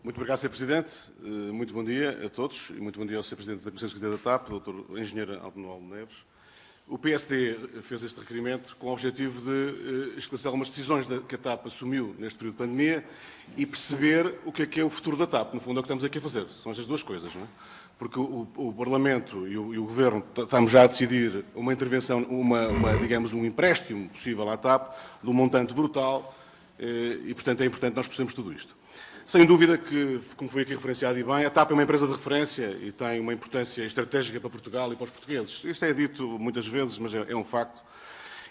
Muito obrigado, Sr. Presidente. Muito bom dia a todos e muito bom dia ao Sr. Presidente da Comissão Executiva da TAP, Dr. Engenheiro Aldo Neves. O PSD fez este requerimento com o objetivo de esclarecer algumas decisões que a TAP assumiu neste período de pandemia e perceber o que é o futuro da TAP. No fundo, é o que estamos aqui a fazer. São estas duas coisas, não é? Porque o Parlamento e o Governo estamos já a decidir uma intervenção, digamos, um empréstimo possível à TAP de um montante brutal e, portanto, é importante nós percebermos tudo isto. Sem dúvida que, como foi aqui referenciado e bem, a TAP é uma empresa de referência e tem uma importância estratégica para Portugal e para os portugueses. Isto é dito muitas vezes, mas é um facto.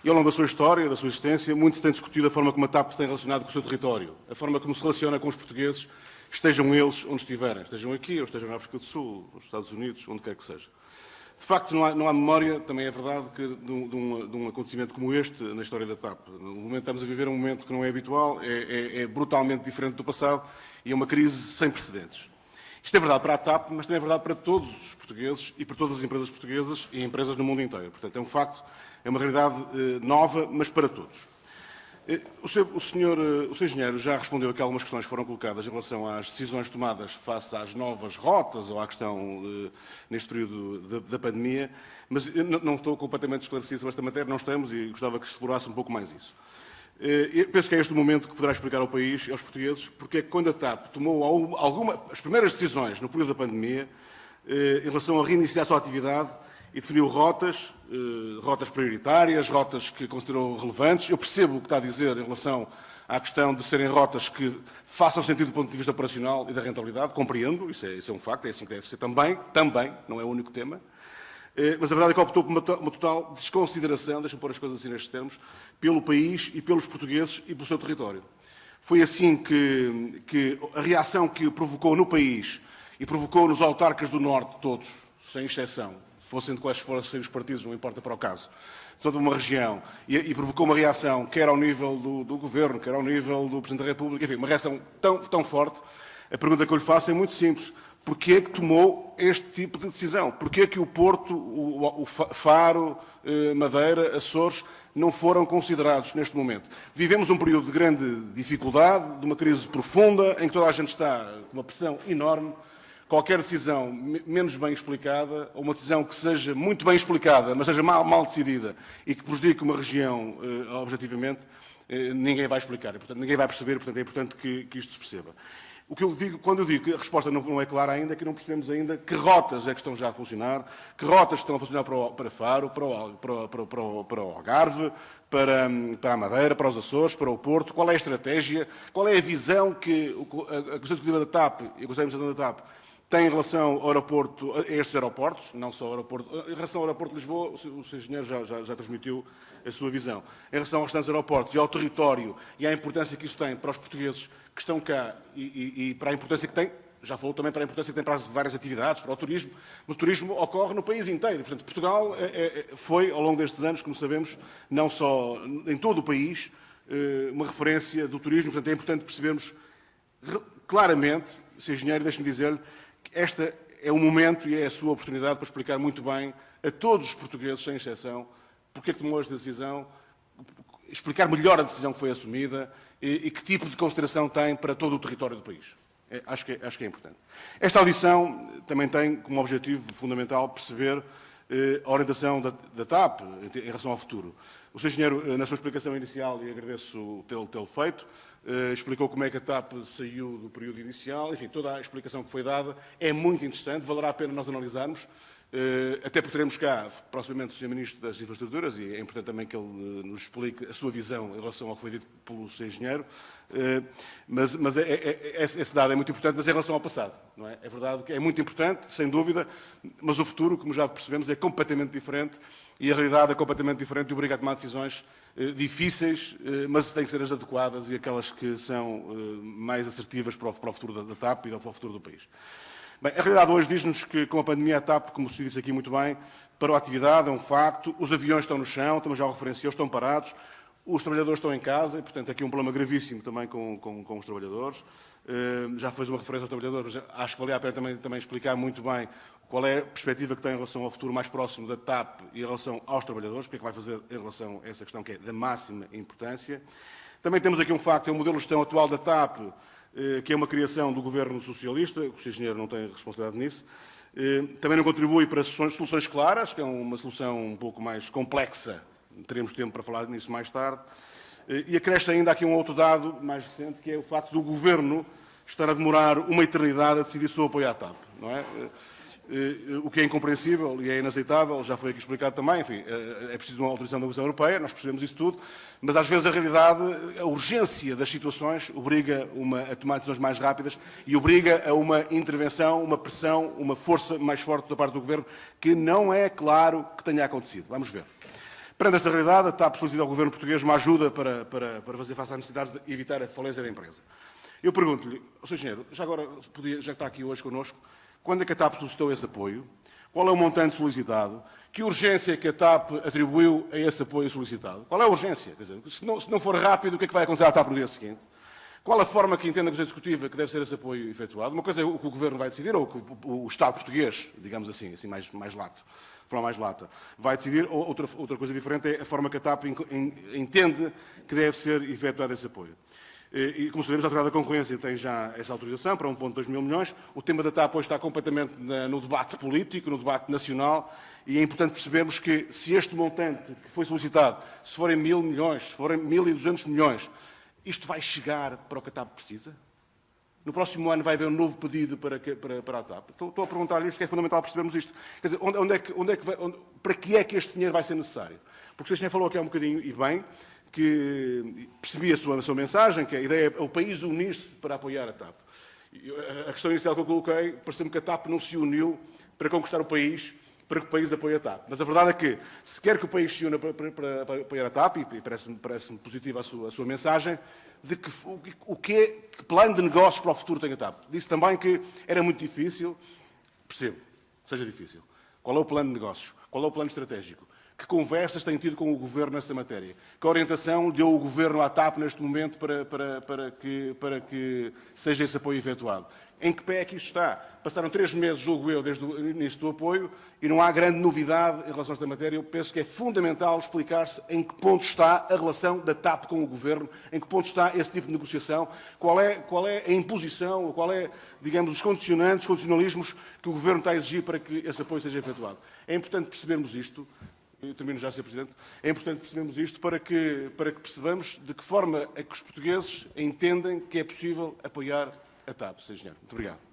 E ao longo da sua história, da sua existência, muito se tem discutido a forma como a TAP se tem relacionado com o seu território, a forma como se relaciona com os portugueses, estejam eles onde estiverem, estejam aqui ou estejam na África do Sul, nos Estados Unidos, onde quer que seja. De facto, não há memória, também é verdade, que de um acontecimento como este na história da TAP. No momento estamos a viver um momento que não é habitual, é brutalmente diferente do passado e é uma crise sem precedentes. Isto é verdade para a TAP, mas também é verdade para todos os portugueses e para todas as empresas portuguesas e empresas no mundo inteiro. Portanto, é um facto, é uma realidade nova, mas para todos. O senhor engenheiro já respondeu aqui a algumas questões que foram colocadas em relação às decisões tomadas face às novas rotas ou à questão neste período da pandemia, mas eu não estou completamente esclarecido sobre esta matéria, não estamos, e gostava que explorasse um pouco mais isso. Eu penso que é este o momento que poderá explicar ao país e aos portugueses porque é que quando a TAP tomou as primeiras decisões no período da pandemia em relação a reiniciar a sua atividade e definiu rotas prioritárias, rotas que considerou relevantes. Eu percebo o que está a dizer em relação à questão de serem rotas que façam sentido do ponto de vista operacional e da rentabilidade, compreendo, isso é um facto, é assim que deve ser também, não é o único tema. Mas a verdade é que optou por uma total desconsideração, deixa-me pôr as coisas assim nestes termos, pelo país e pelos portugueses e pelo seu território. Foi assim que a reação que provocou no país e provocou nos autarcas do Norte todos, sem exceção, fossem de quais fossem os partidos, não importa para o caso, toda uma região, e provocou uma reação, quer ao nível do Governo, quer ao nível do Presidente da República, enfim, uma reação tão forte. A pergunta que eu lhe faço é muito simples. Porquê é que tomou este tipo de decisão? Porquê é que o Porto, o Faro, Madeira, Açores, não foram considerados neste momento? Vivemos um período de grande dificuldade, de uma crise profunda, em que toda a gente está com uma pressão enorme. Qualquer decisão menos bem explicada, ou uma decisão que seja muito bem explicada, mas seja mal decidida e que prejudique uma região objetivamente, ninguém vai explicar. E, portanto, ninguém vai perceber, portanto, é importante que isto se perceba. O que eu digo, quando eu digo que a resposta não é clara ainda, é que não percebemos ainda que rotas é que estão já a funcionar, que rotas estão a funcionar para Faro, para o Algarve, para a Madeira, para os Açores, para o Porto, qual é a estratégia, qual é a visão que a Comissão Executiva da TAP e a Comissão de Administração da TAP tem em relação ao aeroporto, a estes aeroportos, não só ao aeroporto. Em relação ao aeroporto de Lisboa, o Sr. Engenheiro já transmitiu a sua visão. Em relação aos restantes aeroportos e ao território e à importância que isso tem para os portugueses que estão cá e para a importância que tem, já falou também para a importância que tem para as várias atividades, para o turismo, mas o turismo ocorre no país inteiro. Portanto, Portugal foi, ao longo destes anos, como sabemos, não só em todo o país, uma referência do turismo. Portanto, é importante percebermos claramente, Sr. Engenheiro, deixe-me dizer-lhe, este é o momento e é a sua oportunidade para explicar muito bem a todos os portugueses, sem exceção, porque é que tomou esta decisão, explicar melhor a decisão que foi assumida e que tipo de consideração tem para todo o território do país. Acho que é importante. Esta audição também tem como objetivo fundamental perceber a orientação da TAP em relação ao futuro. O Sr. Engenheiro, na sua explicação inicial, e agradeço tê-lo feito, explicou como é que a TAP saiu do período inicial, enfim, toda a explicação que foi dada é muito interessante, valerá a pena nós analisarmos, até porque teremos cá, proximamente, o Sr. Ministro das Infraestruturas, e é importante também que ele nos explique a sua visão em relação ao que foi dito pelo Sr. Engenheiro, mas esse dado é muito importante, mas em relação ao passado, não é? É verdade que é muito importante, sem dúvida, mas o futuro, como já percebemos, é completamente diferente, e a realidade é completamente diferente e obriga a tomar decisões difíceis, mas têm que ser as adequadas e aquelas que são mais assertivas para o futuro da TAP e para o futuro do país. Bem, a realidade hoje diz-nos que, com a pandemia, a TAP, como se disse aqui muito bem, parou a atividade, é um facto, os aviões estão no chão, também já o referenciou, estão parados, os trabalhadores estão em casa, e, portanto, aqui um problema gravíssimo também com os trabalhadores. Já fez uma referência aos trabalhadores, mas acho que valia a pena também explicar muito bem qual é a perspectiva que tem em relação ao futuro mais próximo da TAP e em relação aos trabalhadores, o que é que vai fazer em relação a essa questão que é da máxima importância. Também temos aqui um facto, é o modelo de gestão atual da TAP, que é uma criação do governo socialista, o Sr. Engenheiro não tem responsabilidade nisso. Também não contribui para soluções claras, que é uma solução um pouco mais complexa. Teremos tempo para falar nisso mais tarde. E acresce ainda aqui um outro dado mais recente, que é o facto do governo estar a demorar uma eternidade a decidir sobre o apoio à TAP, não é? O que é incompreensível e é inaceitável, já foi aqui explicado também, enfim, é preciso uma autorização da Comissão Europeia, nós percebemos isso tudo, mas às vezes a realidade, a urgência das situações obriga a tomar decisões mais rápidas e obriga a uma intervenção, uma pressão, uma força mais forte da parte do Governo, que não é claro que tenha acontecido. Vamos ver. Perante esta realidade, a TAP solicitou ao Governo português uma ajuda para fazer face às necessidades de evitar a falência da empresa. Eu pergunto-lhe, Sr. Engenheiro, já agora, já está aqui hoje connosco, quando é que a TAP solicitou esse apoio? Qual é o montante solicitado? Que urgência que a TAP atribuiu a esse apoio solicitado? Qual é a urgência? Quer dizer, se não for rápido, o que é que vai acontecer à TAP no dia seguinte? Qual a forma que entende a Comissão Executiva que deve ser esse apoio efetuado? Uma coisa é o que o Governo vai decidir, ou o Estado português, digamos assim mais lato, de forma mais lata, vai decidir, ou outra coisa diferente é a forma que a TAP entende que deve ser efetuado esse apoio. E, como sabemos, a Autoridade da Concorrência tem já essa autorização para 1,2 mil milhões. O tema da TAP hoje está completamente no debate político, no debate nacional, e é importante percebermos que se este montante que foi solicitado, se forem 1.000 milhões, se forem 1.200 milhões, isto vai chegar para o que a TAP precisa? No próximo ano vai haver um novo pedido para a TAP. Estou a perguntar-lhe isto, que é fundamental percebermos isto. Quer dizer, para que é que este dinheiro vai ser necessário? Porque o Sr. falou aqui há um bocadinho, e bem, que percebi a sua mensagem, que a ideia é o país unir-se para apoiar a TAP. A questão inicial que eu coloquei, pareceu-me que a TAP não se uniu para conquistar o país, para que o país apoie a TAP. Mas a verdade é que, se quer que o país se una para apoiar a TAP, e parece-me positiva a sua mensagem, de que plano de negócios para o futuro tem a TAP. Disse também que era muito difícil, percebo, seja difícil. Qual é o plano de negócios? Qual é o plano estratégico? Que conversas tem tido com o Governo nessa matéria? Que orientação deu o Governo à TAP neste momento para que seja esse apoio efetuado? Em que pé é que isto está? Passaram 3 meses, julgo eu, desde o início do apoio, e não há grande novidade em relação a esta matéria. Eu penso que é fundamental explicar-se em que ponto está a relação da TAP com o Governo, em que ponto está esse tipo de negociação, qual é a imposição, qual é, digamos, os condicionantes, os condicionalismos que o Governo está a exigir para que esse apoio seja efetuado. É importante percebermos isto. Eu termino já, Sr. Presidente. É importante percebermos isto para que percebamos de que forma é que os portugueses entendem que é possível apoiar a TAP. Sr. Engenheiro. Muito obrigado.